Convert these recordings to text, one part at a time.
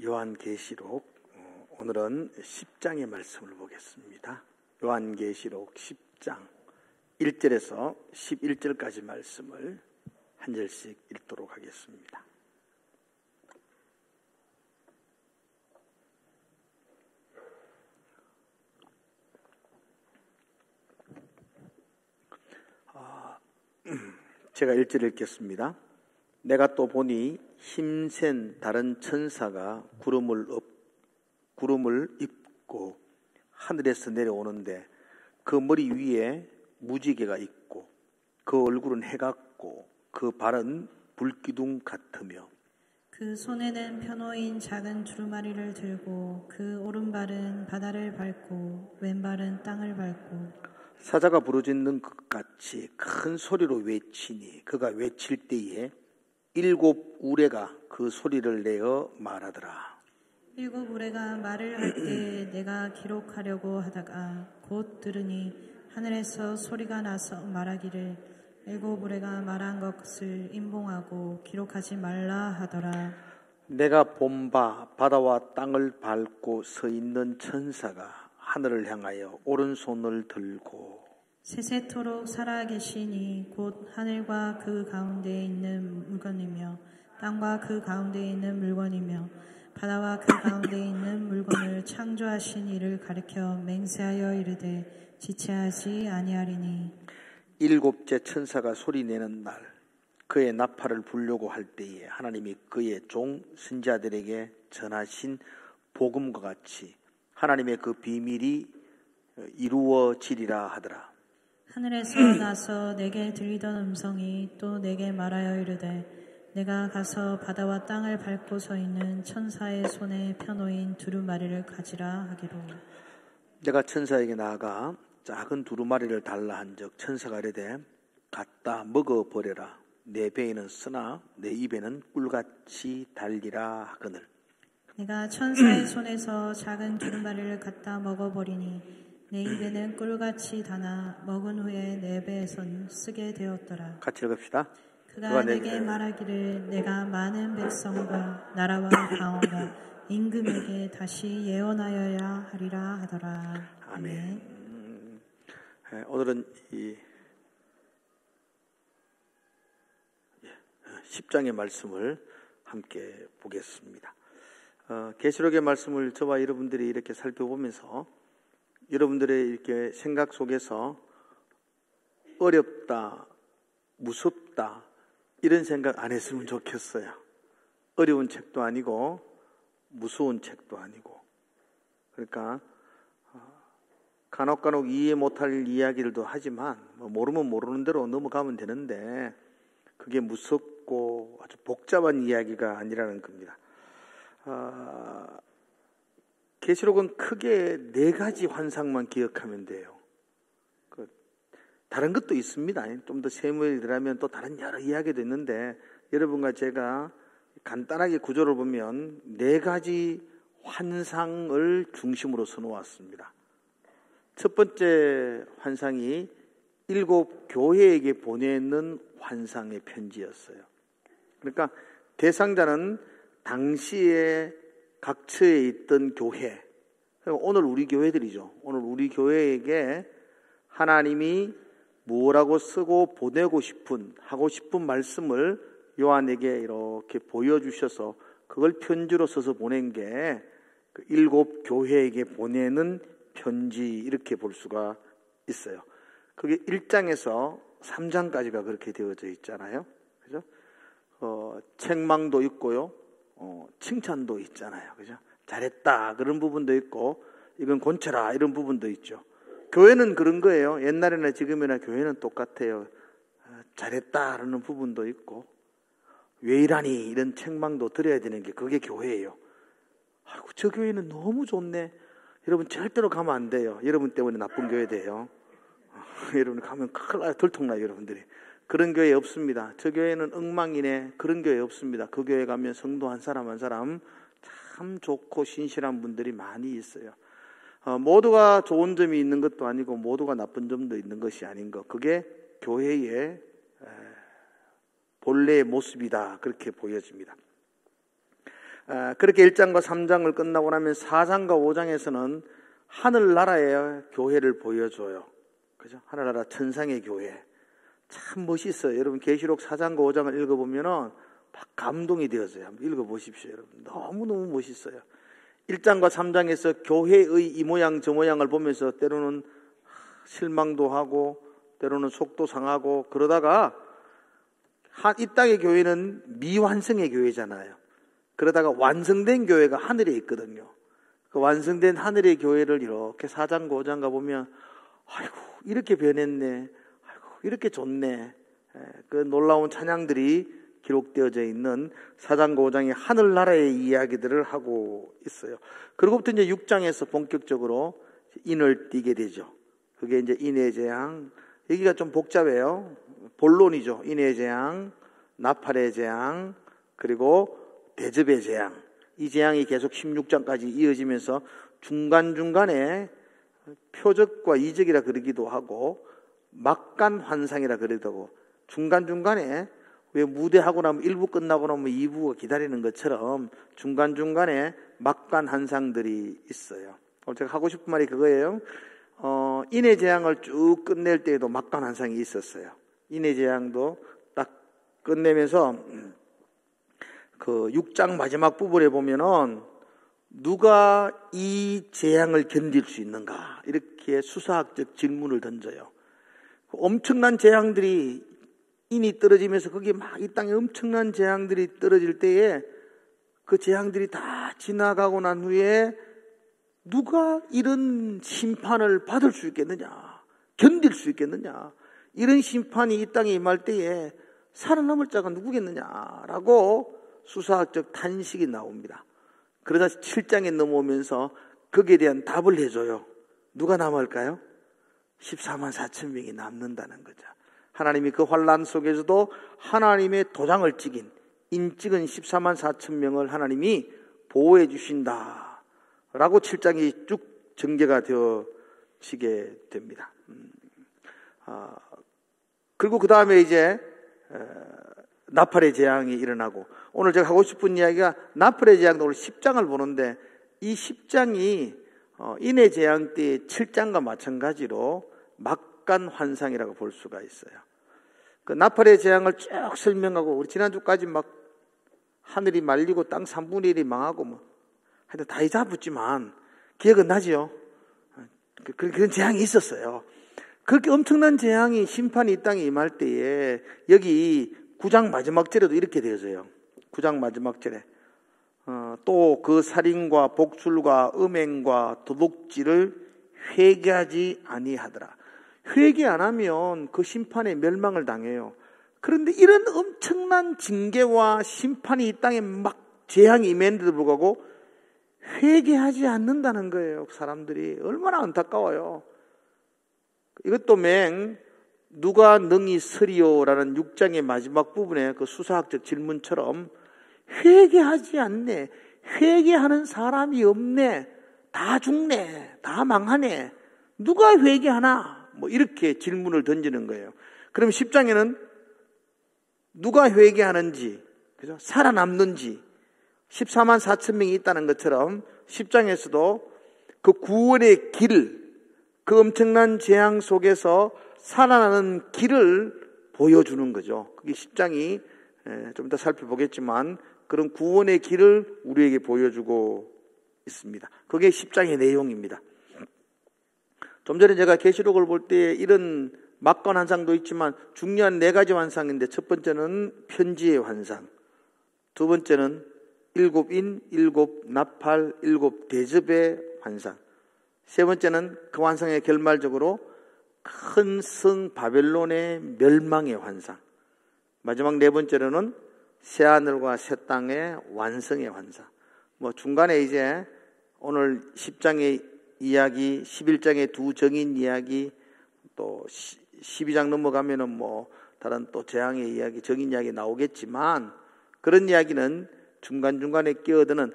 요한계시록 오늘은 10장의 말씀을 보겠습니다. 요한계시록 10장 1절에서 11절까지 말씀을 한 절씩 읽도록 하겠습니다. 제가 1절 읽겠습니다. 내가 또 보니 힘센 다른 천사가 구름을 입고 하늘에서 내려오는데 그 머리 위에 무지개가 있고 그 얼굴은 해 같고 그 발은 불기둥 같으며 그 손에는 편호인 작은 두루마리를 들고 그 오른발은 바다를 밟고 왼발은 땅을 밟고 사자가 부르짖는 것 같이 큰 소리로 외치니 그가 외칠 때에 7 우레가 그 소리를 내어 말하더라. 7 우레가 말을 할 때 내가 기록하려고 하다가 곧 들으니 하늘에서 소리가 나서 말하기를 7 우레가 말한 것을 임봉하고 기록하지 말라 하더라. 내가 본 바 바다와 땅을 밟고 서 있는 천사가 하늘을 향하여 오른손을 들고 세세토록 살아계시니 곧 하늘과 그 가운데에 있는 물건이며 땅과 그 가운데에 있는 물건이며 바다와 그 가운데에 있는 물건을 창조하신 이를 가리켜 맹세하여 이르되 지체하지 아니하리니 7째 천사가 소리내는 날 그의 나팔을 불려고 할 때에 하나님이 그의 종 선지자들에게 전하신 복음과 같이 하나님의 그 비밀이 이루어지리라 하더라. 하늘에서 나서 내게 들리던 음성이 또 내게 말하여 이르되 내가 가서 바다와 땅을 밟고 서 있는 천사의 손에 편호인 두루마리를 가지라 하기로. 내가 천사에게 나아가 작은 두루마리를 달라 한즉 천사가 이르되 갖다 먹어버려라. 내 배에는 쓰나 내 입에는 꿀같이 달리라 하거늘. 내가 천사의 손에서 작은 두루마리를 갖다 먹어버리니 내 입에는 꿀같이 다나 먹은 후에 내 배에선 쓰게 되었더라. 같이 읽읍시다. 그가 내게 말하기를 내가 많은 백성과 나라와 방언과 임금에게 다시 예언하여야 하리라 하더라. 아멘. 오늘은 이 10장의 말씀을 함께 보겠습니다. 계시록의 말씀을 저와 여러분들이 이렇게 살펴보면서 여러분들의 이렇게 생각 속에서 어렵다, 무섭다 이런 생각 안 했으면 좋겠어요. 어려운 책도 아니고 무서운 책도 아니고 그러니까 간혹 이해 못할 이야기들도 하지만 모르면 모르는 대로 넘어가면 되는데 그게 무섭고 아주 복잡한 이야기가 아니라는 겁니다. 계시록은 크게 4가지 환상만 기억하면 돼요. 다른 것도 있습니다. 좀 더 세밀히 들어가면 또 다른 여러 이야기도 있는데 여러분과 제가 간단하게 구조를 보면 4가지 환상을 중심으로 서놓았습니다. 첫 번째 환상이 7 교회에게 보내는 환상의 편지였어요. 그러니까 대상자는 당시에 각처에 있던 교회, 오늘 우리 교회들이죠. 오늘 우리 교회에게 하나님이 뭐라고 쓰고 보내고 싶은, 하고 싶은 말씀을 요한에게 이렇게 보여주셔서 그걸 편지로 써서 보낸 게 7 교회에게 보내는 편지 이렇게 볼 수가 있어요. 그게 1장에서 3장까지가 그렇게 되어져 있잖아요. 그죠? 책망도 있고요. 칭찬도 있잖아요. 그죠? 잘했다 그런 부분도 있고 이건 곤쳐라 이런 부분도 있죠. 교회는 그런 거예요. 옛날이나 지금이나 교회는 똑같아요. 잘했다라는 부분도 있고 왜 이러니 이런 책망도 들어야 되는 게 그게 교회예요. 아이고 저 교회는 너무 좋네. 여러분 절대로 가면 안 돼요. 여러분 때문에 나쁜 교회 돼요. 여러분 가면 큰일 나요. 들통나요 여러분들이. 그런 교회 없습니다. 저 교회는 엉망이네. 그런 교회 없습니다. 그 교회 가면 성도 한 사람 한 사람 참 좋고 신실한 분들이 많이 있어요. 모두가 좋은 점이 있는 것도 아니고 모두가 나쁜 점도 있는 것이 아닌 것. 그게 교회의 본래의 모습이다. 그렇게 보여집니다. 그렇게 1장과 3장을 끝나고 나면 4장과 5장에서는 하늘나라의 교회를 보여줘요. 그죠? 하늘나라 천상의 교회. 참 멋있어요. 여러분 계시록 4장과 5장을 읽어보면은 막 감동이 되어져요. 한번 읽어보십시오, 여러분. 너무너무 멋있어요. 1장과 3장에서 교회의 이 모양 저 모양을 보면서 때로는 실망도 하고 때로는 속도 상하고 그러다가 이 땅의 교회는 미완성의 교회잖아요. 그러다가 완성된 교회가 하늘에 있거든요. 그 완성된 하늘의 교회를 이렇게 4장과 5장 가보면 아이고 이렇게 변했네, 아이고 이렇게 좋네, 그 놀라운 찬양들이 기록되어져 있는 4장과 5장의 하늘나라의 이야기들을 하고 있어요. 그리고부터 이제 6장에서 본격적으로 인을 띄게 되죠. 그게 이제 인의 재앙. 여기가 좀 복잡해요. 본론이죠. 인의 재앙, 나팔의 재앙, 그리고 대접의 재앙. 이 재앙이 계속 16장까지 이어지면서 중간중간에 표적과 이적이라 그러기도 하고 막간 환상이라 그러기도 하고 중간중간에 왜 무대하고 나면 1부 끝나고 나면 2부가 기다리는 것처럼 중간중간에 막간 환상들이 있어요. 오늘 제가 하고 싶은 말이 그거예요. 인의 재앙을 쭉 끝낼 때에도 막간 환상이 있었어요. 인의 재앙도 딱 끝내면서 그 6장 마지막 부분에 보면은 누가 이 재앙을 견딜 수 있는가 이렇게 수사학적 질문을 던져요. 엄청난 재앙들이 인이 떨어지면서 거기에 막 이 땅에 엄청난 재앙들이 떨어질 때에 그 재앙들이 다 지나가고 난 후에 누가 이런 심판을 받을 수 있겠느냐, 견딜 수 있겠느냐, 이런 심판이 이 땅에 임할 때에 살아남을 자가 누구겠느냐라고 수사학적 탄식이 나옵니다. 그러다 7장에 넘어오면서 거기에 대한 답을 해줘요. 누가 남을까요? 14만 4천 명이 남는다는 거죠. 하나님이 그 환난 속에서도 하나님의 도장을 찍은 인찍은 14만 4천 명을 하나님이 보호해 주신다 라고 7장이 쭉 전개가 되어지게 됩니다. 그리고 그 다음에 이제 나팔의 재앙이 일어나고, 오늘 제가 하고 싶은 이야기가 나팔의 재앙도 오늘 10장을 보는데 이 10장이 인의 재앙 때 7장과 마찬가지로 막간 환상이라고 볼 수가 있어요. 그 나팔의 재앙을 쭉 설명하고, 우리 지난주까지 막 하늘이 말리고 땅 3분의 1이 망하고 뭐 하여튼 다 잊어붙지만 기억은 나죠. 그런 재앙이 있었어요. 그렇게 엄청난 재앙이 심판이 이 땅에 임할 때에 여기 9장 마지막 절에도 이렇게 되어져요. 9장 마지막 절에 또 그 살인과 복술과 음행과 도둑질을 회개하지 아니하더라. 회개 안 하면 그 심판에 멸망을 당해요. 그런데 이런 엄청난 징계와 심판이 이 땅에 막 재앙이 임했는데도 불구하고 회개하지 않는다는 거예요. 사람들이 얼마나 안타까워요. 이것도 누가 능히 서리오라는 6장의 마지막 부분에 그 수사학적 질문처럼 회개하지 않네, 회개하는 사람이 없네, 다 죽네, 다 망하네, 누가 회개하나, 뭐 이렇게 질문을 던지는 거예요. 그럼 10장에는 누가 회개하는지, 그죠? 살아남는지 14만 4천 명이 있다는 것처럼 10장에서도 그 구원의 길, 그 엄청난 재앙 속에서 살아나는 길을 보여주는 거죠. 그게 10장이 좀 더 살펴보겠지만 그런 구원의 길을 우리에게 보여주고 있습니다. 그게 10장의 내용입니다. 좀 전에 제가 계시록을 볼 때 이런 막간 환상도 있지만 중요한 4가지 환상인데, 첫 번째는 편지의 환상, 두 번째는 7인, 7 나팔, 7 대접의 환상, 세 번째는 그 환상의 결말적으로 큰 성 바벨론의 멸망의 환상, 마지막 4번째로는 새하늘과 새 땅의 완성의 환상. 뭐 중간에 이제 오늘 10장의 이야기, 11장의 두 정인 이야기, 또 12장 넘어가면은 뭐 다른 또 재앙의 이야기, 정인 이야기 나오겠지만, 그런 이야기는 중간중간에 끼어드는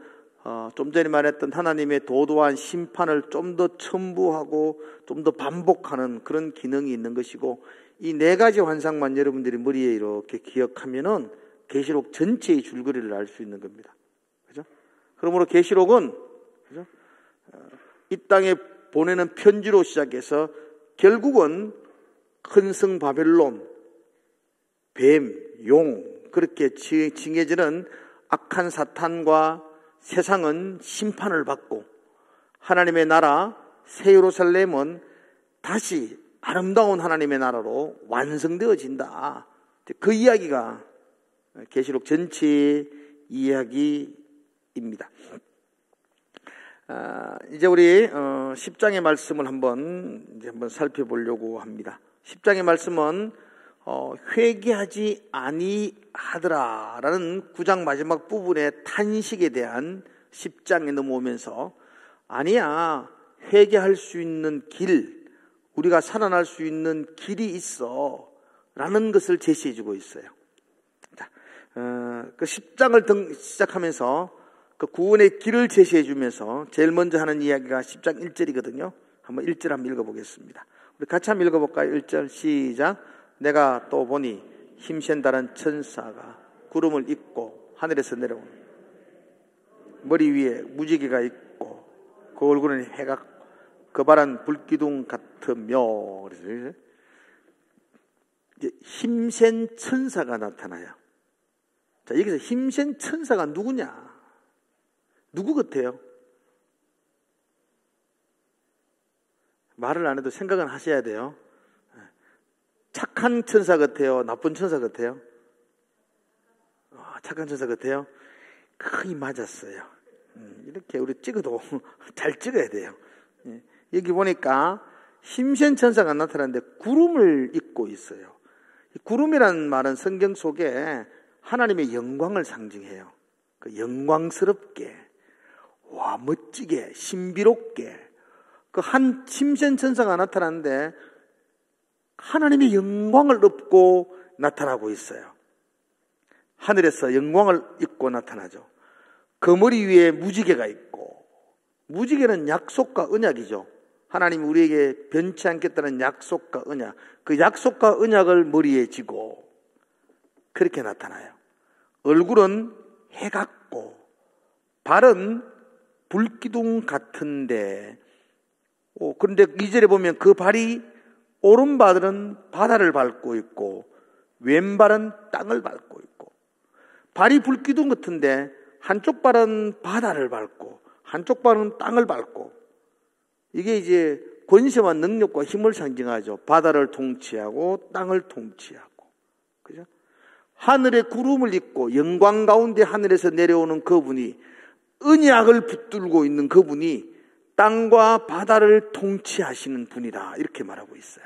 좀 전에 말했던 하나님의 도도한 심판을 좀 더 첨부하고 좀 더 반복하는 그런 기능이 있는 것이고, 이 4가지 환상만 여러분들이 머리에 이렇게 기억하면은 계시록 전체의 줄거리를 알 수 있는 겁니다. 그죠? 그러므로 계시록은 이 땅에 보내는 편지로 시작해서 결국은 큰 성 바벨론, 뱀, 용 그렇게 칭해지는 악한 사탄과 세상은 심판을 받고 하나님의 나라 새 예루살렘은 다시 아름다운 하나님의 나라로 완성되어진다. 그 이야기가 계시록 전체의 이야기입니다. 이제 우리 10장의 말씀을 한번 살펴보려고 합니다. 10장의 말씀은 회개하지 아니하더라라는 9장 마지막 부분의 탄식에 대한 10장에 넘어오면서 아니야, 회개할 수 있는 길, 우리가 살아날 수 있는 길이 있어 라는 것을 제시해 주고 있어요. 자, 그 10장을 시작하면서 그 구원의 길을 제시해 주면서 제일 먼저 하는 이야기가 10장 1절이거든요. 한번 1절 한번 읽어보겠습니다. 우리 같이 한번 읽어볼까요? 1절 시작. 내가 또 보니 힘센 다른 천사가 구름을 입고 하늘에서 내려오는 머리 위에 무지개가 있고 그 얼굴은 해가 그 발은 불기둥 같으며, 그래서 이제 힘센 천사가 나타나요. 자, 여기서 힘센 천사가 누구냐? 누구 같아요? 말을 안 해도 생각은 하셔야 돼요. 착한 천사 같아요? 나쁜 천사 같아요? 착한 천사 같아요? 거의 맞았어요. 이렇게 우리 찍어도 잘 찍어야 돼요. 여기 보니까 힘센 천사가 나타나는데 구름을 입고 있어요. 구름이라는 말은 성경 속에 하나님의 영광을 상징해요. 그 영광스럽게, 와, 멋지게, 신비롭게, 그 한 힘센 천사가 나타나는데 하나님의 영광을 입고 나타나고 있어요. 하늘에서 영광을 입고 나타나죠. 그 머리 위에 무지개가 있고, 무지개는 약속과 언약이죠. 하나님이 우리에게 변치 않겠다는 약속과 언약, 그 약속과 언약을 머리에 지고 그렇게 나타나요. 얼굴은 해 같고 발은 불기둥 같은데, 그런데 2절에 보면 그 발이 오른발은 바다를 밟고 있고 왼발은 땅을 밟고 있고, 발이 불기둥 같은데 한쪽 발은 바다를 밟고 한쪽 발은 땅을 밟고, 이게 이제 권세와 능력과 힘을 상징하죠. 바다를 통치하고 땅을 통치하고, 그죠? 하늘에 구름을 입고 영광 가운데 하늘에서 내려오는 그분이, 언약을 붙들고 있는 그분이 땅과 바다를 통치하시는 분이다, 이렇게 말하고 있어요.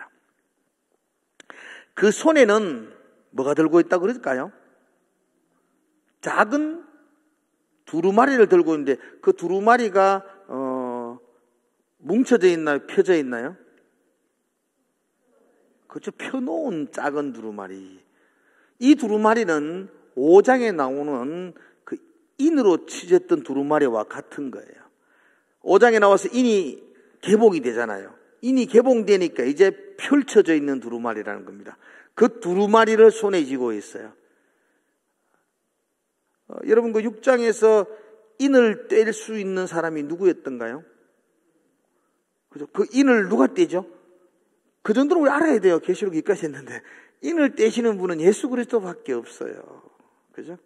그 손에는 뭐가 들고 있다고 그럴까요? 작은 두루마리를 들고 있는데 그 두루마리가 뭉쳐져 있나요? 펴져 있나요? 그렇죠. 펴놓은 작은 두루마리. 이 두루마리는 5장에 나오는 그 인으로 치졌던 두루마리와 같은 거예요. 5장에 나와서 인이 개봉이 되잖아요. 인이 개봉되니까 이제 펼쳐져 있는 두루마리라는 겁니다. 그 두루마리를 손에 쥐고 있어요. 여러분, 그 6장에서 인을 뗄 수 있는 사람이 누구였던가요? 그죠? 그 인을 누가 떼죠? 그 정도로 우리 알아야 돼요. 계시록 여기까지 했는데 인을 떼시는 분은 예수 그리스도밖에 없어요. 그죠?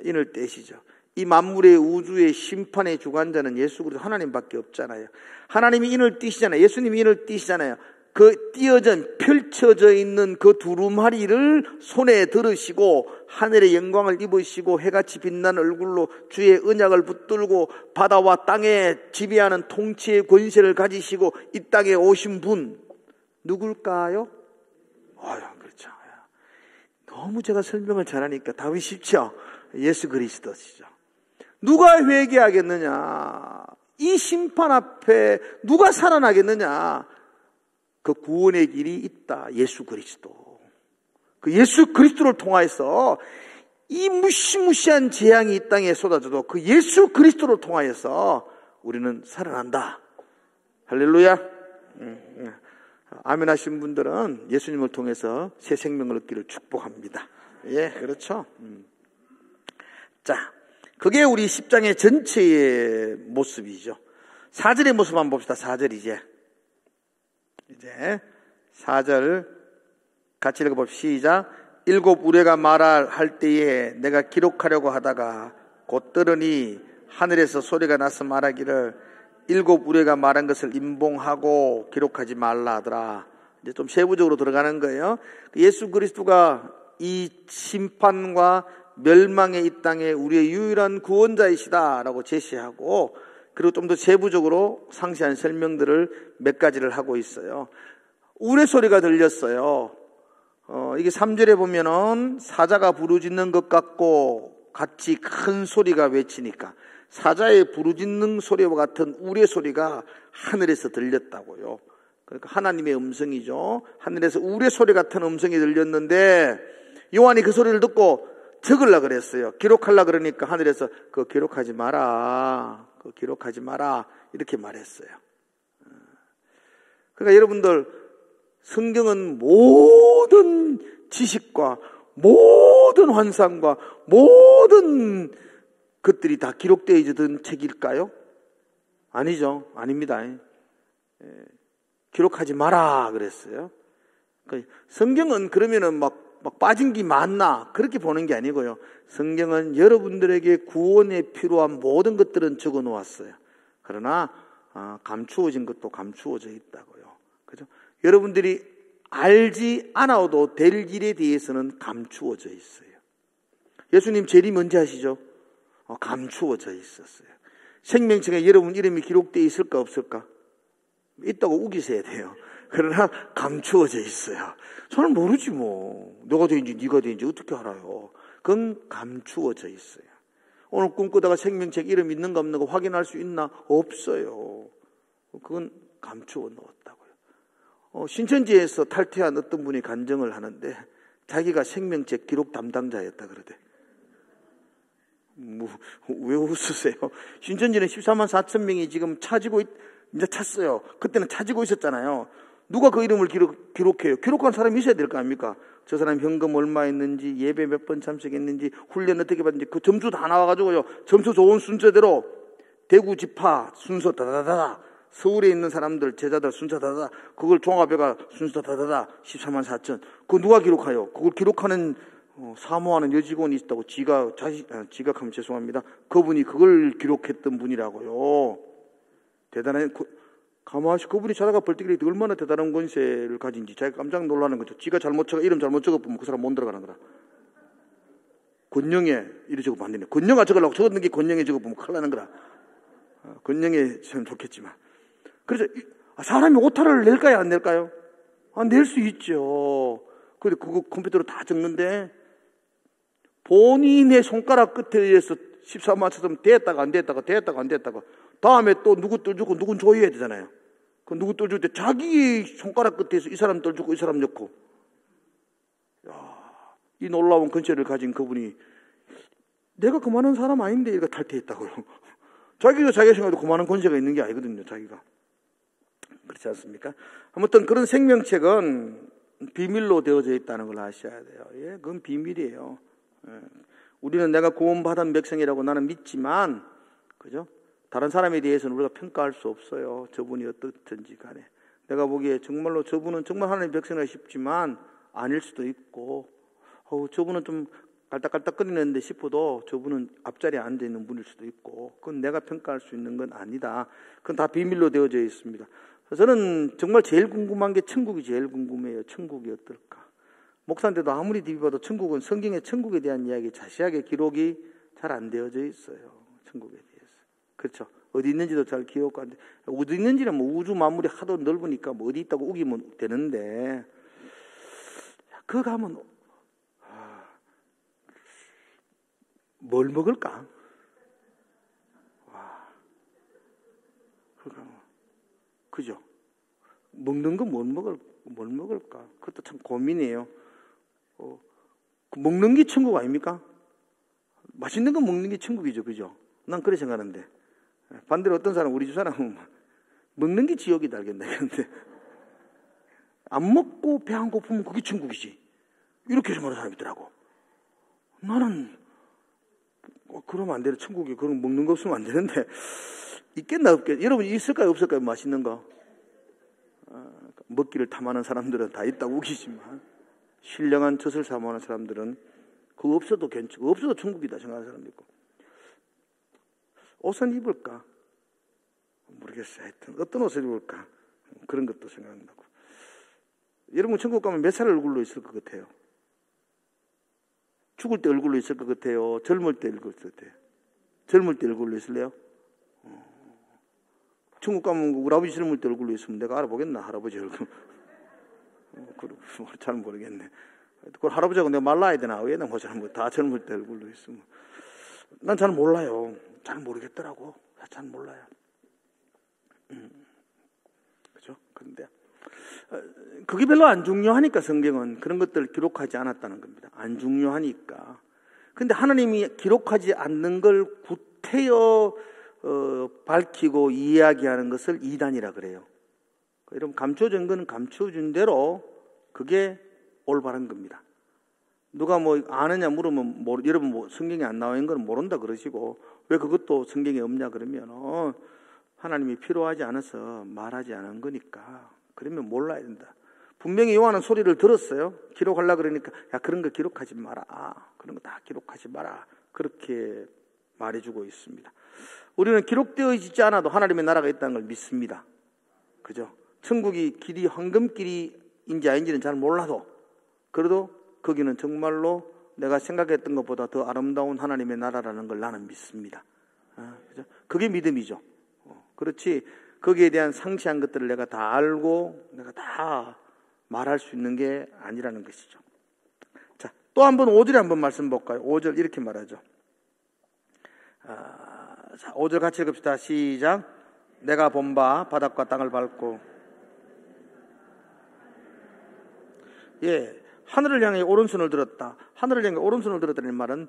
인을 떼시죠. 이 만물의 우주의 심판의 주관자는 예수 그리스도 하나님밖에 없잖아요. 하나님이 인을 띄시잖아요. 예수님이 인을 띄시잖아요. 그 띄어진 펼쳐져 있는 그 두루마리를 손에 들으시고 하늘의 영광을 입으시고 해같이 빛나는 얼굴로 주의 언약을 붙들고 바다와 땅에 지배하는 통치의 권세를 가지시고 이 땅에 오신 분 누굴까요? 그렇죠. 너무 제가 설명을 잘하니까 답이 쉽죠. 예수 그리스도시죠. 누가 회개하겠느냐? 이 심판 앞에 누가 살아나겠느냐? 그 구원의 길이 있다. 예수 그리스도. 그 예수 그리스도를 통하여서 이 무시무시한 재앙이 이 땅에 쏟아져도 그 예수 그리스도를 통하여서 우리는 살아난다. 할렐루야. 아멘 하신 분들은 예수님을 통해서 새 생명을 얻기를 축복합니다. 예, 그렇죠. 자, 그게 우리 10장의 전체의 모습이죠. 4절의 모습 한번 봅시다. 4절 이제 4절 같이 읽어봅시다. 시작. 일곱 우레가 말할 때에 내가 기록하려고 하다가 곧 들으니 하늘에서 소리가 나서 말하기를 일곱 우레가 말한 것을 임봉하고 기록하지 말라 하더라. 이제 좀 세부적으로 들어가는 거예요. 예수 그리스도가 이 심판과 멸망의 이 땅에 우리의 유일한 구원자이시다라고 제시하고, 그리고 좀 더 세부적으로 상세한 설명들을 몇 가지를 하고 있어요. 우레 소리가 들렸어요. 이게 3절에 보면은 사자가 부르짖는 것 같고 같이 큰 소리가 외치니까 사자의 부르짖는 소리와 같은 우레 소리가 하늘에서 들렸다고요. 그러니까 하나님의 음성이죠. 하늘에서 우레 소리 같은 음성이 들렸는데 요한이 그 소리를 듣고 적으려고 그랬어요. 기록하려고 그러니까 하늘에서 그거 기록하지 마라. 그거 기록하지 마라. 이렇게 말했어요. 그러니까 여러분들, 성경은 모든 지식과 모든 환상과 모든 것들이 다 기록되어 있던 책일까요? 아니죠. 아닙니다. 기록하지 마라 그랬어요. 성경은 그러면은 막 빠진 게 많나 그렇게 보는 게 아니고요. 성경은 여러분들에게 구원에 필요한 모든 것들은 적어 놓았어요. 그러나 감추어진 것도 감추어져 있다고요. 그죠? 여러분들이 알지 않아도 될 일에 대해서는 감추어져 있어요. 예수님 재림 언제 하시죠? 감추어져 있었어요. 생명책에 여러분 이름이 기록되어 있을까 없을까? 있다고 우기셔야 돼요. 그러나 감추어져 있어요. 저는 모르지 뭐. 너가 되는지 네가 되는지 어떻게 알아요? 그건 감추어져 있어요. 오늘 꿈꾸다가 생명책 이름 있는가 없는가 확인할 수 있나? 없어요. 그건 감추어 놓았다고요. 신천지에서 탈퇴한 어떤 분이 간증을 하는데 자기가 생명책 기록 담당자였다 그러대. 왜 웃으세요? 신천지는 14만 4천 명이 지금 이제 찼어요. 그때는 찾고 있었잖아요. 누가 그 이름을 기록해요? 기록한 사람이 있어야 될 거 아닙니까? 저 사람 현금 얼마 했는지, 예배 몇 번 참석했는지, 훈련 어떻게 받는지 그 점수 다 나와가지고요. 점수 좋은 순서대로 대구 지파 순서 다다다다, 서울에 있는 사람들 제자들 순서 다다다, 그걸 종합해가 순서 다다다 14만 4천. 그거 누가 기록해요? 그걸 기록하는 사모하는 여직원이 있다고 지각하면 죄송합니다. 그분이 그걸 기록했던 분이라고요. 대단한, 가만히 그분이 자다가 벌떡 얼마나 대단한 권세를 가진지 자기가 깜짝 놀라는 거죠. 지가 이름 잘못 적어보면 그 사람 못 들어가는 거라. 권영에 이래 적어보면 안 되네. 권영아 적으려고 적었는 게 권영에 적어보면 큰일 나는 거라. 권영에 참 좋겠지만. 그래서 사람이 오타를 낼까요 안 낼까요? 낼 수 있죠. 그런데 그거 컴퓨터로 다 적는데 본인의 손가락 끝에 의해서 14만 쳐서 됐다가 안 됐다가 됐다가 안 됐다가 다음에 또 누구 떨주고 누군 조여야 되잖아요. 그 누구 떨줄 때 자기 손가락 끝에서 이 사람 떨주고 이 사람 넣고, 이 놀라운 권세를 가진 그분이 내가 그만한 사람 아닌데 이거 탈퇴했다고요. 자기가 자기 생각에도 그만한 권세가 있는 게 아니거든요. 자기가. 그렇지 않습니까? 아무튼 그런 생명책은 비밀로 되어져 있다는 걸 아셔야 돼요. 예, 그건 비밀이에요. 예. 우리는 내가 구원받은 백성이라고 나는 믿지만, 그죠? 다른 사람에 대해서는 우리가 평가할 수 없어요. 저분이 어떻든지 간에. 내가 보기에 정말로 저분은 정말 하나님의 백성이라 싶지만 아닐 수도 있고, 저분은 좀 깔딱깔딱거리는데 싶어도 저분은 앞자리에 앉아있는 분일 수도 있고, 그건 내가 평가할 수 있는 건 아니다. 그건 다 비밀로 되어져 있습니다. 저는 정말 제일 궁금한 게 천국이 제일 궁금해요. 천국이 어떨까? 목사인데도 아무리 디비봐도 천국은 성경의 천국에 대한 이야기 자세하게 기록이 잘 안 되어져 있어요. 천국에 대해서. 그렇죠. 어디 있는지도 잘 기억 안 돼. 어디 있는지는 뭐 우주 만물이 하도 넓으니까 뭐 어디 있다고 우기면 되는데, 그거 가면 뭘 먹을까? 그죠? 먹는 거 뭘 먹을까? 그것도 참 고민이에요. 먹는 게 천국 아닙니까? 맛있는 거 먹는 게 천국이죠, 그죠? 난 그렇게 생각하는데. 반대로 어떤 사람, 우리 집 사람은 먹는 게 지옥이다, 알겠는데. 안 먹고 배 안 고프면 그게 천국이지. 이렇게 생각하는 사람이 있더라고. 나는 그러면 안 되는 천국에 그런 먹는 거 없으면 안 되는데 있겠나 없겠나? 여러분 있을까요 없을까요? 맛있는 거 먹기를 탐하는 사람들은 다 있다고 우기지만 신령한 젖을 사모하는 사람들은 그거 없어도 괜찮고 없어도 천국이다 생각하는 사람도 있고 옷은 입을까? 모르겠어요. 하여튼 어떤 옷을 입을까? 그런 것도 생각난다고. 여러분 천국 가면 몇 살 얼굴로 있을 것 같아요? 죽을 때 얼굴로 있을 것 같아요? 젊을 때 얼굴로 있을 것 같아요? 젊을 때 얼굴로 있을래요? 천국 가면 우리 아버지 젊을 때 얼굴로 있으면 내가 알아보겠나? 할아버지 얼굴. 잘 모르겠네. 그걸 할아버지하고 내가 말라야 되나? 왜 내가 다 젊을 때 얼굴로 있으면. 난 잘 몰라요. 잘 모르겠더라고. 잘 몰라요. 그죠? 그런데 그게 별로 안 중요하니까 성경은 그런 것들을 기록하지 않았다는 겁니다. 안 중요하니까. 근데 하나님이 기록하지 않는 걸 구태여 밝히고 이야기하는 것을 이단이라 그래요. 여러분 감춰진 거는 감춰준 대로 그게 올바른 겁니다. 누가 뭐 아느냐 물으면 여러분 뭐 성경에 안 나와 있는 건 모른다 그러시고 왜 그것도 성경에 없냐 그러면 하나님이 필요하지 않아서 말하지 않은 거니까 그러면 몰라야 된다. 분명히 요한은 소리를 들었어요. 기록하려고 그러니까 야 그런 거 기록하지 마라. 그런 거 다 기록하지 마라. 그렇게 말해주고 있습니다. 우리는 기록되어 있지 않아도 하나님의 나라가 있다는 걸 믿습니다. 그죠? 천국이 길이 황금길이인지 아닌지는 잘 몰라도 그래도 거기는 정말로 내가 생각했던 것보다 더 아름다운 하나님의 나라라는 걸 나는 믿습니다. 그죠? 그게 믿음이죠. 그렇지 거기에 대한 상세한 것들을 내가 다 알고 내가 다 말할 수 있는 게 아니라는 것이죠. 자, 또 한번 5절에 한번 말씀 볼까요? 5절 이렇게 말하죠. 자, 5절 같이 읽읍시다. 시작. 내가 본 바 바닥과 땅을 밟고 하늘을 향해 오른손을 들었다. 하늘을 향해 오른손을 들었다는 말은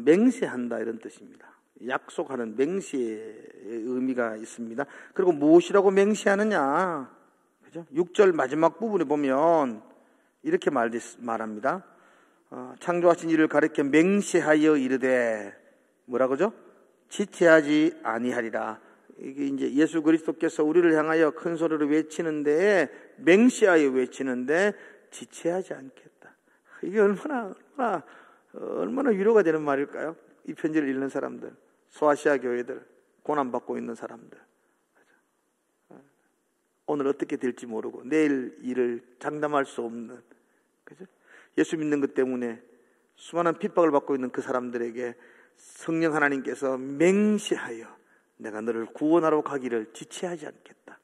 맹세한다 이런 뜻입니다. 약속하는 맹세의 의미가 있습니다. 그리고 무엇이라고 맹세하느냐? 그죠? 6절 마지막 부분에 보면 이렇게 말합니다. 창조하신 이를 가리켜 맹세하여 이르되 뭐라고죠? 지체하지 아니하리라. 이게 이제 예수 그리스도께서 우리를 향하여 큰 소리로 외치는데 맹세하여 외치는데 지체하지 않겠다. 이게 얼마나 위로가 되는 말일까요? 이 편지를 읽는 사람들, 소아시아 교회들, 고난받고 있는 사람들. 오늘 어떻게 될지 모르고 내일 일을 장담할 수 없는, 그죠? 예수 믿는 것 때문에 수많은 핍박을 받고 있는 그 사람들에게 성령 하나님께서 맹세하여 내가 너를 구원하러 가기를 지체하지 않겠다.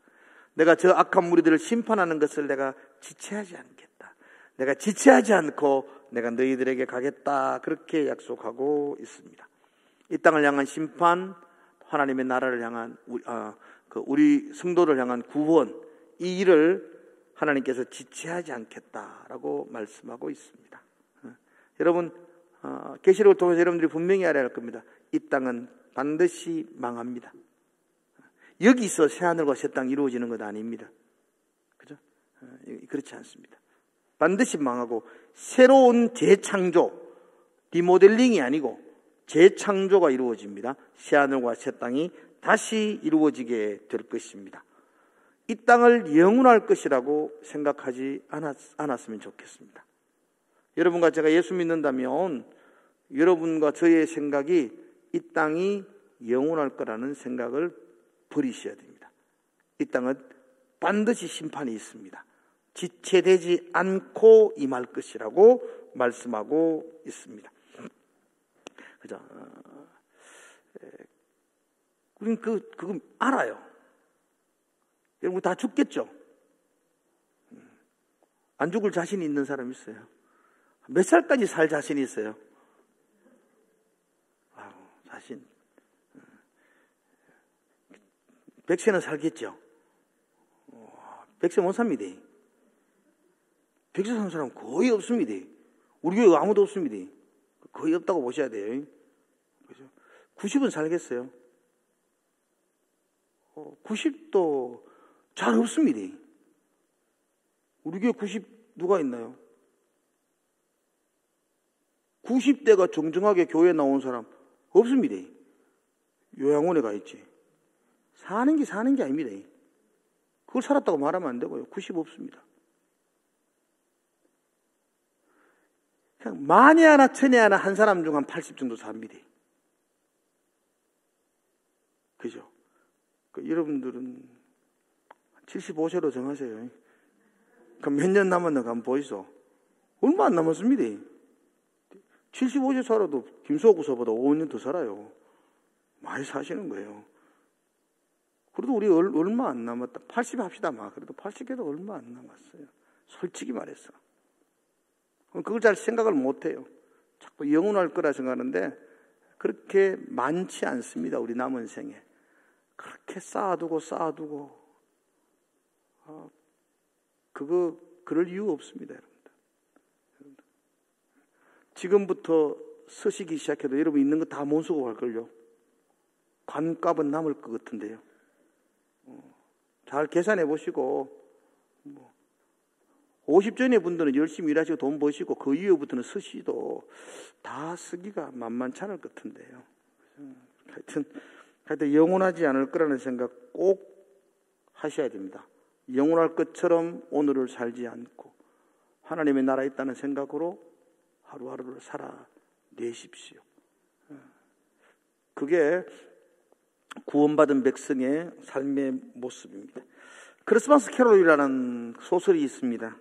내가 저 악한 무리들을 심판하는 것을 내가 지체하지 않겠다. 내가 지체하지 않고 내가 너희들에게 가겠다. 그렇게 약속하고 있습니다. 이 땅을 향한 심판, 하나님의 나라를 향한 우리 성도를 향한 구원, 이 일을 하나님께서 지체하지 않겠다라고 말씀하고 있습니다. 여러분 계시록을 통해서 여러분들이 분명히 알아야 할 겁니다. 이 땅은 반드시 망합니다. 여기서 새하늘과 새 땅이 이루어지는 것 아닙니다. 그죠? 그렇지 않습니다. 반드시 망하고 새로운 재창조, 리모델링이 아니고 재창조가 이루어집니다. 새하늘과 새 땅이 다시 이루어지게 될 것입니다. 이 땅을 영원할 것이라고 생각하지 않았으면 좋겠습니다. 여러분과 제가 예수 믿는다면 여러분과 저의 생각이 이 땅이 영원할 거라는 생각을 버리셔야 됩니다. 이 땅은 반드시 심판이 있습니다. 지체되지 않고 임할 것이라고 말씀하고 있습니다. 그죠? 우리는 그거 알아요. 여러분 다 죽겠죠? 안 죽을 자신이 있는 사람 있어요? 몇 살까지 살 자신이 있어요? 자신. 100세는 살겠죠? 100세 못 삽니다. 100세 사는 사람 거의 없습니다. 우리 교회 아무도 없습니다. 거의 없다고 보셔야 돼요. 그죠? 90은 살겠어요? 90도 잘 없습니다. 우리 교회 90 누가 있나요? 90대가 정정하게 교회에 나온 사람 없습니다. 요양원에 가 있지. 사는 게 아닙니다. 그걸 살았다고 말하면 안 되고요. 90 없습니다. 그냥 만에 하나 천에 하나 한 사람 중 한 80 정도 삽니다. 그죠? 여러분들은 75세로 정하세요. 그럼 몇 년 남았나 한번 보이소. 얼마 안 남았습니다. 75세 살아도 김소구서보다 5년 더 살아요. 많이 사시는 거예요. 그래도 우리 얼마 안 남았다. 80 합시다. 그래도 80에도 얼마 안 남았어요. 솔직히 말해서. 그걸 잘 생각을 못해요. 자꾸 영원할 거라 생각하는데 그렇게 많지 않습니다. 우리 남은 생에. 그렇게 쌓아두고 그럴 이유 없습니다. 여러분들. 지금부터 서시기 시작해도 여러분 있는 거 다 못 쓰고 갈걸요. 관값은 남을 것 같은데요. 잘 계산해 보시고 50전의 분들은 열심히 일하시고 돈 버시고 그 이후부터는 서시도 다 쓰기가 만만치 않을 것 같은데요. 하여튼 영원하지 않을 거라는 생각 꼭 하셔야 됩니다. 영원할 것처럼 오늘을 살지 않고 하나님의 나라에 있다는 생각으로 하루하루를 살아내십시오. 그게 구원받은 백성의 삶의 모습입니다. 크리스마스 캐롤이라는 소설이 있습니다.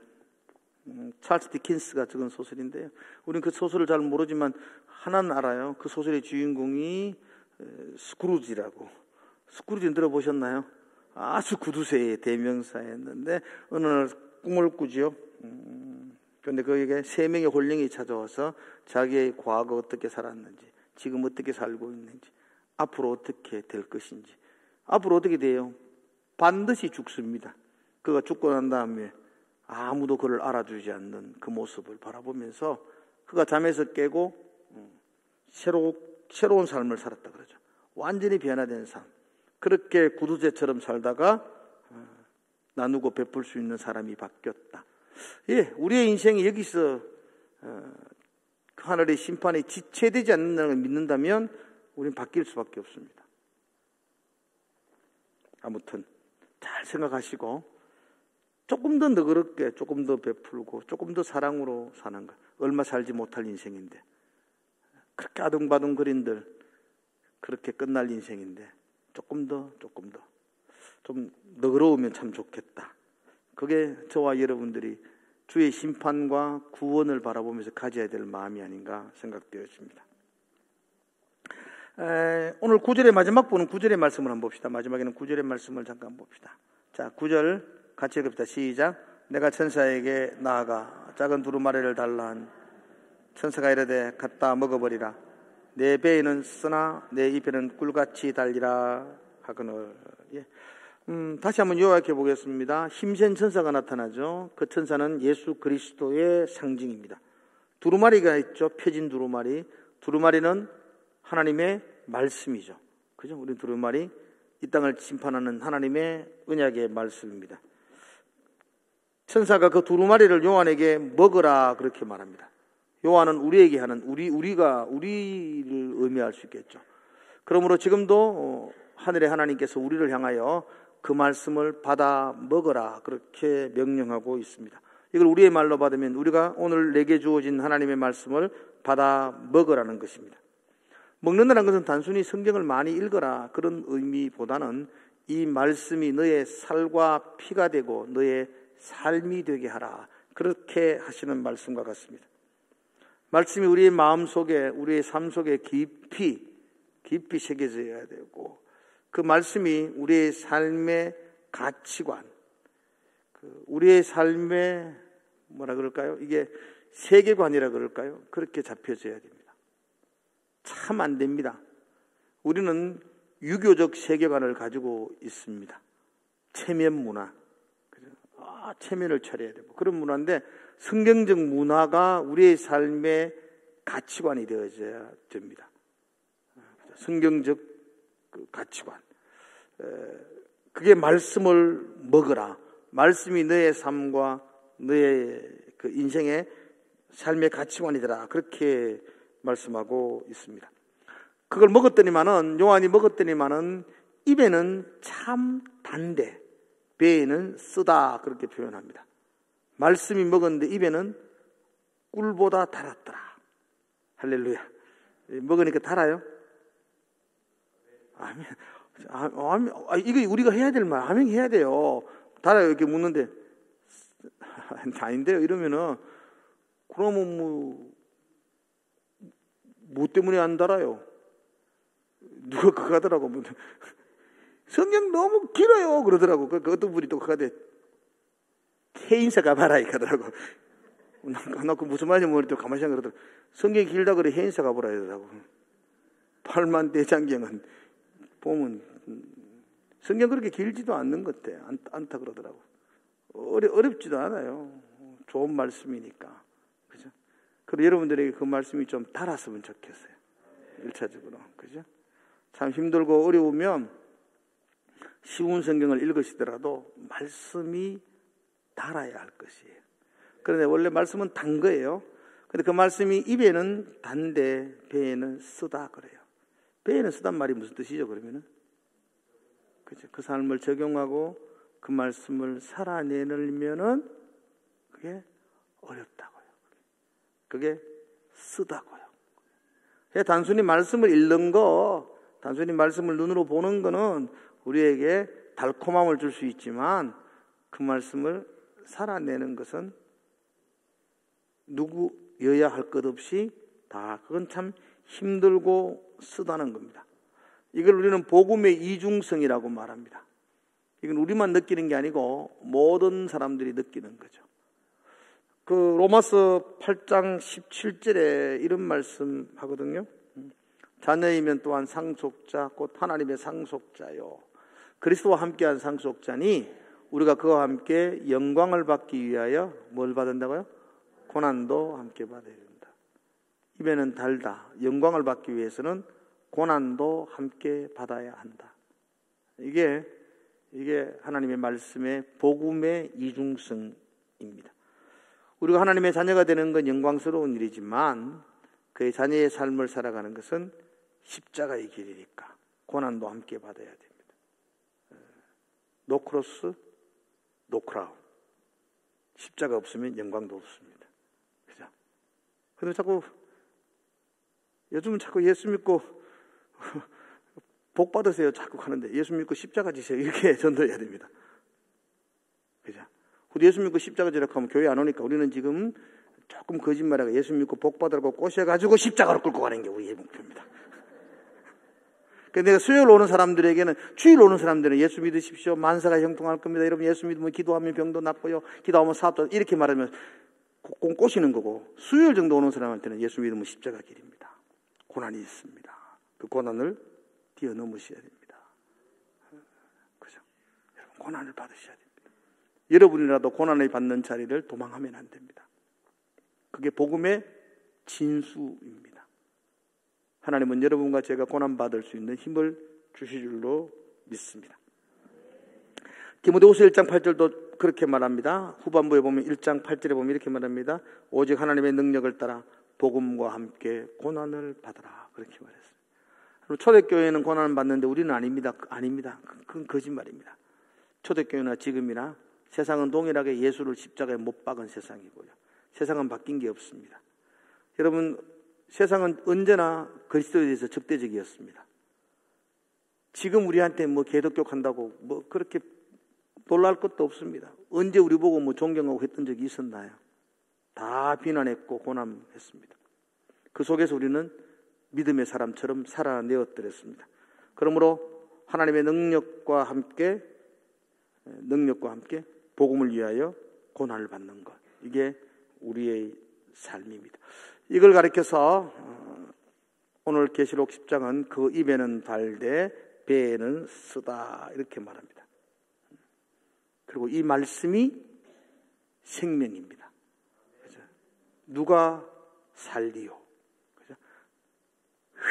찰스 디킨스가 적은 소설인데요. 우리는 그 소설을 잘 모르지만 하나는 알아요. 그 소설의 주인공이 스크루지라고. 스크루지는 들어보셨나요? 아주 구두쇠의 대명사였는데 어느 날 꿈을 꾸지요. 그런데 그에게 3명의 홀령이 찾아와서 자기의 과거 어떻게 살았는지, 지금 어떻게 살고 있는지, 앞으로 어떻게 될 것인지. 앞으로 어떻게 돼요? 반드시 죽습니다. 그가 죽고 난 다음에 아무도 그를 알아주지 않는 그 모습을 바라보면서 그가 잠에서 깨고 새로운 삶을 살았다 그러죠. 완전히 변화된 삶. 그렇게 구두쇠처럼 살다가 나누고 베풀 수 있는 사람이 바뀌었다. 예, 우리의 인생이 여기서 하늘의 심판이 지체되지 않는다는 걸 믿는다면 우리는 바뀔 수밖에 없습니다. 아무튼 잘 생각하시고 조금 더 너그럽게, 조금 더 베풀고, 조금 더 사랑으로 사는 것. 얼마 살지 못할 인생인데 그렇게 아둥바둥거린들 그렇게 끝날 인생인데 조금 더 좀 너그러우면 참 좋겠다. 그게 저와 여러분들이 주의 심판과 구원을 바라보면서 가져야 될 마음이 아닌가 생각되어집니다. 오늘 9절의 마지막 부분 9절의 말씀을 한번 봅시다. 마지막에는 9절의 말씀을 잠깐 봅시다. 자, 9절 같이 읽읍시다. 시작. 내가 천사에게 나아가 작은 두루마리를 달라 한 천사가 이르되 갖다 먹어버리라. 내 배에는 쓰나 내 입에는 꿀같이 달리라 하거늘. 예. 다시 한번 요약해 보겠습니다. 힘센 천사가 나타나죠. 그 천사는 예수 그리스도의 상징입니다. 두루마리가 있죠. 펴진 두루마리. 두루마리는 하나님의 말씀이죠. 그죠? 우리 두루마리, 이 땅을 심판하는 하나님의 언약의 말씀입니다. 천사가 그 두루마리를 요한에게 먹으라 그렇게 말합니다. 요한은 우리에게 하는 우리를 의미할 수 있겠죠. 그러므로 지금도 하늘의 하나님께서 우리를 향하여 그 말씀을 받아 먹어라 그렇게 명령하고 있습니다. 이걸 우리의 말로 받으면 우리가 오늘 내게 주어진 하나님의 말씀을 받아 먹으라는 것입니다. 먹는다는 것은 단순히 성경을 많이 읽어라 그런 의미보다는 이 말씀이 너의 살과 피가 되고 너의 삶이 되게 하라 그렇게 하시는 말씀과 같습니다. 말씀이 우리의 마음 속에 우리의 삶 속에 깊이 새겨져야 되고 그 말씀이 우리의 삶의 가치관, 우리의 삶의 뭐라 그럴까요? 이게 세계관이라 그럴까요? 그렇게 잡혀져야 됩니다. 참 안 됩니다. 우리는 유교적 세계관을 가지고 있습니다. 체면 문화. 체면을 차려야 되고 그런 문화인데 성경적 문화가 우리의 삶의 가치관이 되어져야 됩니다. 성경적 가치관. 그게 말씀을 먹으라. 말씀이 너의 삶과 너의 그 인생의 삶의 가치관이더라. 그렇게 말씀하고 있습니다. 그걸 먹었더니만은, 요한이 먹었더니만은 입에는 참 단데 배에는 쓰다, 그렇게 표현합니다. 말씀이 먹었는데 입에는 꿀보다 달았더라. 할렐루야. 먹으니까 달아요? 아멘. 이거 우리가 해야 될 말, 아멘 해야 돼요. 달아요, 이렇게 묻는데. 아닌데요, 이러면은, 그러면 뭐 때문에 안 달아요? 누가 그거 하더라고. 성경 너무 길어요, 그러더라고. 그 어떤 분이 또 그거 하대. 해인사 가봐라, 이렇게 하더라고. 나 그 무슨 말인지 모르겠는데 가만히 생각하더라고. 성경이 길다 그래, 해인사 가보라 이러더라고. 8만 대장경은 보면 성경 그렇게 길지도 않는 것 같아. 않다 그러더라고. 어렵지도 않아요. 좋은 말씀이니까. 그죠? 그리고 여러분들에게 그 말씀이 좀 달았으면 좋겠어요. 1차적으로. 그죠? 참 힘들고 어려우면 쉬운 성경을 읽으시더라도 말씀이 달아야 할 것이에요. 그런데 원래 말씀은 단 거예요. 근데 그 말씀이 입에는 단데 배에는 쓰다 그래요. 배에는 쓰단 말이 무슨 뜻이죠, 그러면은? 그죠? 그 삶을 적용하고 그 말씀을 살아내려면은 그게 어렵다고요. 그게 쓰다고요. 단순히 말씀을 읽는 거, 단순히 말씀을 눈으로 보는 거는 우리에게 달콤함을 줄 수 있지만 그 말씀을 살아내는 것은 누구여야 할 것 없이 다 그건 참 힘들고 쓰다는 겁니다. 이걸 우리는 복음의 이중성이라고 말합니다. 이건 우리만 느끼는 게 아니고 모든 사람들이 느끼는 거죠. 그 로마서 8장 17절에 이런 말씀 하거든요. 자녀이면 또한 상속자 곧 하나님의 상속자요. 그리스도와 함께한 상속자니 우리가 그와 함께 영광을 받기 위하여 뭘 받는다고요? 고난도 함께 받아야 된다. 입에는 달다. 영광을 받기 위해서는 고난도 함께 받아야 한다. 이게 하나님의 말씀의 복음의 이중성입니다. 우리가 하나님의 자녀가 되는 건 영광스러운 일이지만 그의 자녀의 삶을 살아가는 것은 십자가의 길이니까 고난도 함께 받아야 됩니다. 노 크로스, 노 크라운. 십자가 없으면 영광도 없습니다. 그죠? 근데 요즘은 자꾸 예수 믿고 복 받으세요 자꾸 하는데 예수 믿고 십자가 지세요 이렇게 전도해야 됩니다. 그죠? 우리 예수 믿고 십자가 지라고 하면 교회 안 오니까 우리는 지금 조금 거짓말하고 예수 믿고 복 받으라고 꼬셔가지고 십자가로 끌고 가는 게 우리의 목표입니다. 내가 수요일 오는 사람들에게는, 주일 오는 사람들은 예수 믿으십시오. 만사가 형통할 겁니다. 여러분 예수 믿으면 기도하면 병도 낫고요. 기도하면 사업도 이렇게 말하면 꼬시는 거고, 수요일 정도 오는 사람한테는 예수 믿으면 십자가 길입니다. 고난이 있습니다. 그 고난을 뛰어넘으셔야 됩니다. 그죠? 여러분 고난을 받으셔야 됩니다. 여러분이라도 고난을 받는 자리를 도망하면 안 됩니다. 그게 복음의 진수입니다. 하나님은 여러분과 제가 고난받을 수 있는 힘을 주실 줄로 믿습니다. 디모데후서 1장 8절도 그렇게 말합니다. 후반부에 보면 1장 8절에 보면 이렇게 말합니다. 오직 하나님의 능력을 따라 복음과 함께 고난을 받아라. 그렇게 말했어요. 초대교회는 고난을 받는데 우리는 아닙니다. 아닙니다. 그건 거짓말입니다. 초대교회나 지금이나 세상은 동일하게 예수를 십자가에 못 박은 세상이고요. 세상은 바뀐 게 없습니다. 여러분 세상은 언제나 그리스도에 대해서 적대적이었습니다. 지금 우리한테 개독교한다고 그렇게 놀랄 것도 없습니다. 언제 우리 보고 존경하고 했던 적이 있었나요? 다 비난했고 고난했습니다. 그 속에서 우리는 믿음의 사람처럼 살아내었더랬습니다. 그러므로 하나님의 능력과 함께 복음을 위하여 고난을 받는 것, 이게 우리의 삶입니다. 이걸 가리켜서 오늘 계시록 10장은 그 입에는 달되 배에는 쓰다 이렇게 말합니다. 그리고 이 말씀이 생명입니다. 그죠? 누가 살리요? 그죠?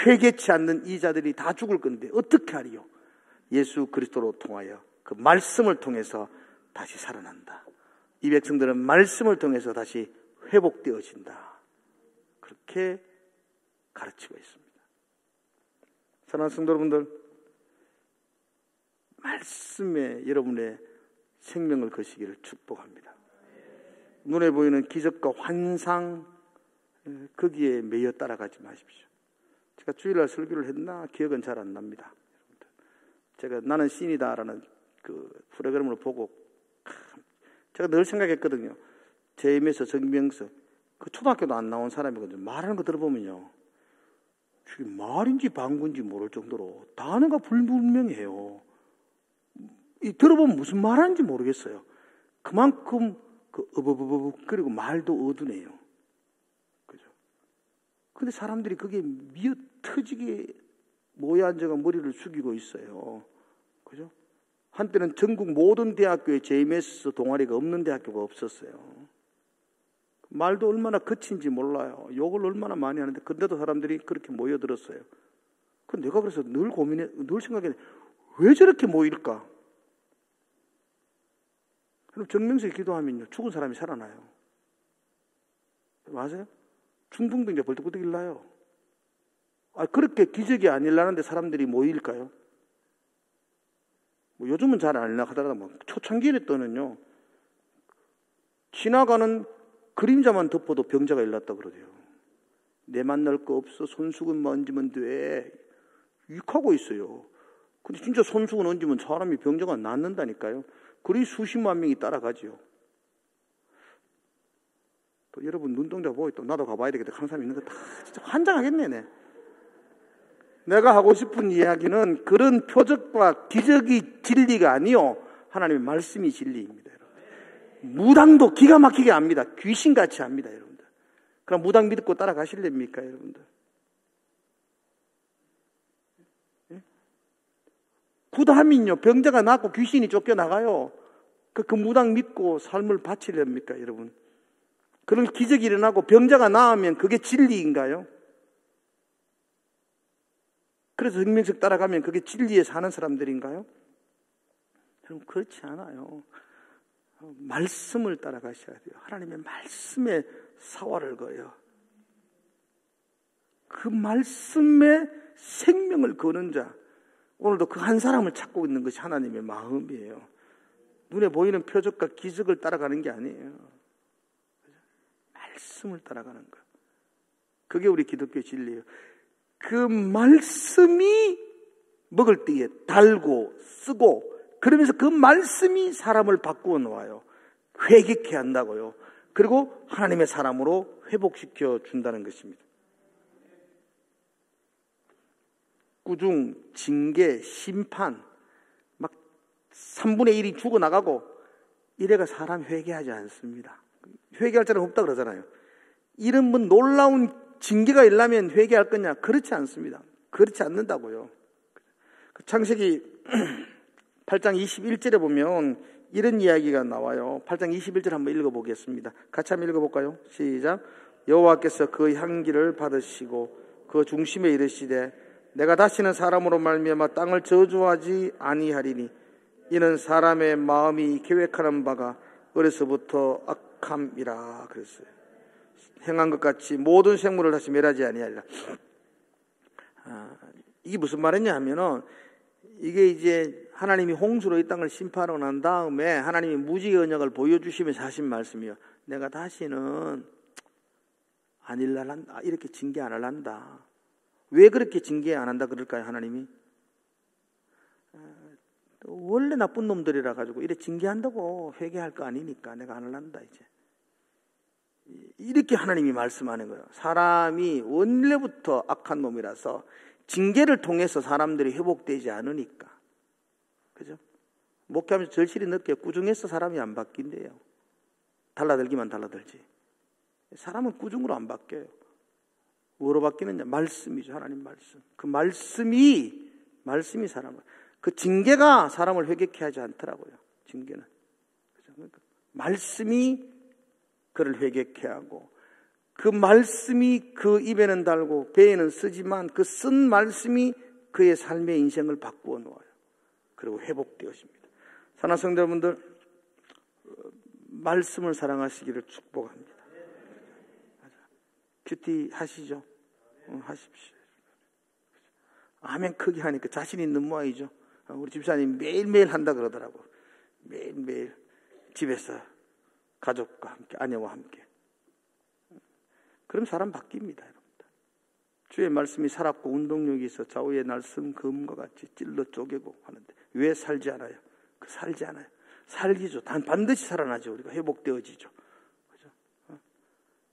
회개치 않는 이 자들이 다 죽을 건데 어떻게 하리요? 예수 그리스도로 통하여 그 말씀을 통해서 다시 살아난다. 이 백성들은 말씀을 통해서 다시 회복되어진다. 그렇게 가르치고 있습니다. 사랑하는 성도 여러분들, 말씀에 여러분의 생명을 거시기를 축복합니다. 눈에 보이는 기적과 환상, 거기에 매여 따라가지 마십시오. 제가 주일날 설교를 했나 기억은 잘 안 납니다. 제가 나는 신이다라는 그 프로그램을 보고 제가 늘 생각했거든요. 제임에서 정명석, 그 초등학교도 안 나온 사람이거든요. 말하는 거 들어보면요, 이게 말인지 방구인지 모를 정도로 단어가 불분명해요. 들어보면 무슨 말하는지 모르겠어요. 그만큼 그리고 말도 어두네요. 그죠? 근데 사람들이 그게 미어 터지게 모여 앉아가 머리를 숙이고 있어요. 그죠? 한때는 전국 모든 대학교에 JMS 동아리가 없는 대학교가 없었어요. 말도 얼마나 거친지 몰라요. 욕을 얼마나 많이 하는데, 근데도 사람들이 그렇게 모여들었어요. 내가 그래서 늘 생각해, 왜 저렇게 모일까? 그럼 정명석이 기도하면요, 죽은 사람이 살아나요. 아세요? 중풍병자 벌떡벌떡 일나요. 그렇게 기적이 안 일어나는데 사람들이 모일까요? 요즘은 잘 안 일어나 하다가 초창기에 때는요, 지나가는 그림자만 덮어도 병자가 일났다 그러대요. 내 만날 거 없어, 손수건 만지면 돼. 욕하고 있어요. 근데 진짜 손수건 얹으면 사람이 병자가 낫는다니까요. 그리 수십만 명이 따라가지요. 또 여러분 눈동자 보고 또 나도 가봐야 되겠다 하는 사람이 있는 거 다 진짜 환장하겠네. 내가 하고 싶은 이야기는 그런 표적과 기적이 진리가 아니요, 하나님의 말씀이 진리입니다. 여러분. 무당도 기가 막히게 압니다. 귀신같이 압니다, 여러분들. 그럼 무당 믿고 따라가실랍니까, 여러분들? 구다하면요, 병자가 낫고 귀신이 쫓겨나가요. 그 무당 믿고 삶을 바치렵니까, 여러분? 그런 기적이 일어나고 병자가 나으면 그게 진리인가요? 그래서 정명석 따라가면 그게 진리에 사는 사람들인가요? 여러분, 그렇지 않아요. 말씀을 따라가셔야 돼요. 하나님의 말씀에 사활을 거요. 그 말씀에 생명을 거는 자, 오늘도 그 한 사람을 찾고 있는 것이 하나님의 마음이에요. 눈에 보이는 표적과 기적을 따라가는 게 아니에요. 말씀을 따라가는 것. 그게 우리 기독교의 진리예요. 그 말씀이 먹을 때에 달고 쓰고, 그러면서 그 말씀이 사람을 바꾸어 놓아요. 회개케 한다고요. 그리고 하나님의 사람으로 회복시켜 준다는 것입니다. 꾸중, 징계, 심판, 막 3분의 1이 죽어나가고 이래가 사람 회개하지 않습니다. 회개할 자는 없다 그러잖아요. 이런 뭐 놀라운 징계가 일어나면 회개할 거냐? 그렇지 않습니다. 그렇지 않는다고요. 창세기 8장 21절에 보면 이런 이야기가 나와요. 8장 21절 한번 읽어보겠습니다. 같이 한번 읽어볼까요? 시작. 여호와께서 그 향기를 받으시고 그 중심에 이르시되 내가 다시는 사람으로 말미암아 땅을 저주하지 아니하리니 이는 사람의 마음이 계획하는 바가 어려서부터 악함이라 그랬어요. 행한 것 같이 모든 생물을 다시 멸하지 아니하리라. 이게 무슨 말이냐 하면은, 이게 이제 하나님이 홍수로 이 땅을 심판하고 난 다음에 하나님이 무지의 언약을 보여주시면서 하신 말씀이요. 내가 다시는 안 일날란다. 이렇게 징계 안 할란다. 왜 그렇게 징계 안 한다 그럴까요, 하나님이? 원래 나쁜 놈들이라 가지고 이래 징계한다고 회개할 거 아니니까 내가 안 할란다, 이제. 이렇게 하나님이 말씀하는 거예요. 사람이 원래부터 악한 놈이라서 징계를 통해서 사람들이 회복되지 않으니까. 그죠? 목회하면서 절실히 느껴요. 꾸중해서 사람이 안 바뀐대요. 달라들기만 달라들지. 사람은 꾸중으로 안 바뀌어요. 뭐로 바뀌느냐? 말씀이죠. 하나님 말씀. 그 말씀이 사람을. 그 징계가 사람을 회개케 하지 않더라고요. 징계는. 그러니까 말씀이 그를 회개케 하고, 그 말씀이 그 입에는 달고 배에는 쓰지만 그 쓴 말씀이 그의 삶의 인생을 바꾸어 놓아요. 그리고 회복되어집니다. 사랑하는 성도 여러분들, 말씀을 사랑하시기를 축복합니다. 큐티 하시죠? 하십시오. 아멘 크게 하니까 자신 있는 모양이죠. 우리 집사님 매일매일 한다 그러더라고. 매일매일 집에서 가족과 함께, 아내와 함께. 그럼 사람 바뀝니다, 여러분들. 주의 말씀이 살았고 운동력이 있어 좌우의 날선 검과 같이 찔러 쪼개고 하는데 왜 살지 않아요? 살지 않아요. 살기죠. 반드시 살아나죠. 우리가 회복되어지죠. 그죠?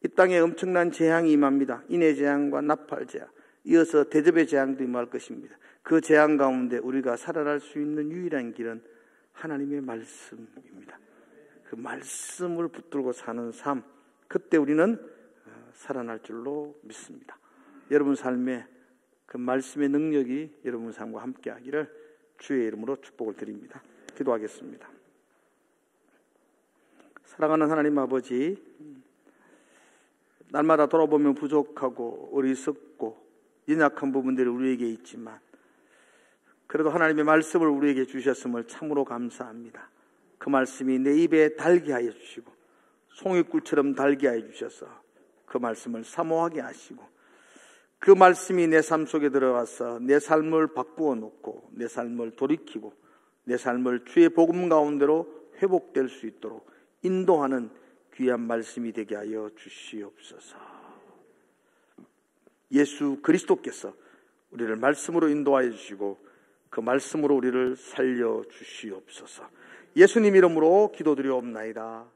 이 땅에 엄청난 재앙이 임합니다. 인해 재앙과 나팔 재앙, 이어서 대접의 재앙도 임할 것입니다. 그 재앙 가운데 우리가 살아날 수 있는 유일한 길은 하나님의 말씀입니다. 그 말씀을 붙들고 사는 삶, 그때 우리는 살아날 줄로 믿습니다. 여러분 삶에 그 말씀의 능력이 여러분 삶과 함께 하기를 주의 이름으로 축복을 드립니다. 기도하겠습니다. 사랑하는 하나님 아버지, 날마다 돌아보면 부족하고 어리석고 연약한 부분들이 우리에게 있지만 그래도 하나님의 말씀을 우리에게 주셨음을 참으로 감사합니다. 그 말씀이 내 입에 달게 하여 주시고 송이꿀처럼 달게 하여 주셔서 그 말씀을 사모하게 하시고 그 말씀이 내 삶 속에 들어가서 내 삶을 바꾸어 놓고 내 삶을 돌이키고 내 삶을 주의 복음 가운데로 회복될 수 있도록 인도하는 귀한 말씀이 되게 하여 주시옵소서. 예수 그리스도께서 우리를 말씀으로 인도하여 주시고 그 말씀으로 우리를 살려 주시옵소서. 예수님 이름으로 기도드리옵나이다.